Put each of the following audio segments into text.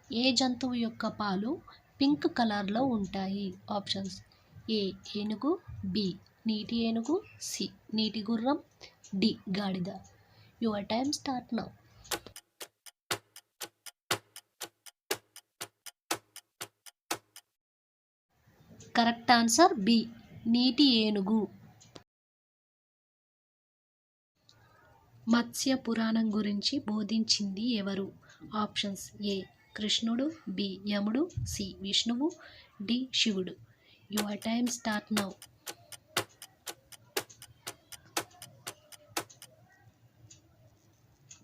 ఏ జంతువు యొక్క పాలు పింక్ కలర్లో ఉంటాయి? ఆప్షన్స్: ఏ ఏనుగు, బి నీటి ఏనుగు, సి నీటి గుర్రం, డి గాడిద. Your time start now. Correct answer B నీటి ఏనుగు. మత్స్య పురాణం గురించి బోధించింది ఎవరు? ఆప్షన్స్: ఏ కృష్ణుడు, బి యముడు, సి విష్ణువు, డి శివుడు. Your time start now.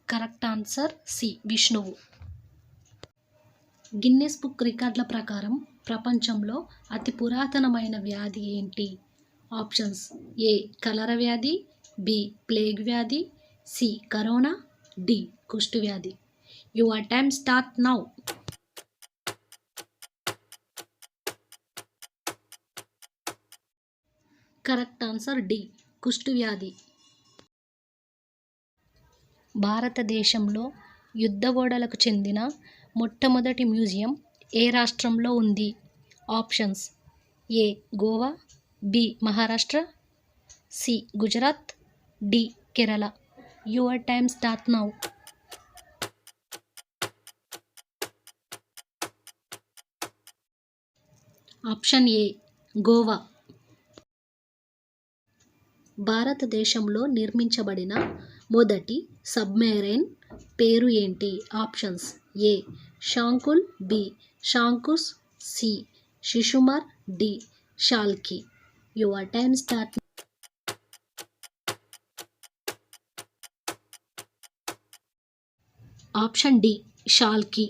Correct answer C విష్ణువు. గిన్నెస్ బుక్ రికార్డుల ప్రకారం ప్రపంచంలో అతి పురాతనమైన వ్యాధి ఏంటి? ఆప్షన్స్: ఏ కలరా వ్యాధి, బి ప్లేగ్ వ్యాధి, సి కరోనా, డి కుష్టు వ్యాధి. Your time start now. Correct answer D కుష్టు వ్యాధి. భారతదేశంలో యుద్ధ ఓడలకు చెందిన మొట్టమొదటి మ్యూజియం ఏ రాష్ట్రంలో ఉంది? Options: A Goa, B Maharashtra, C Gujarat, D Kerala. Your time start now. Option A Goa. భారతదేశంలో నిర్మించబడిన మొదటి సబ్మెరైన్ పేరు ఏంటి? Options: A Shankul, B Shankush, C Shishumar, D Shalki. Your time start. Option D షాల్కి.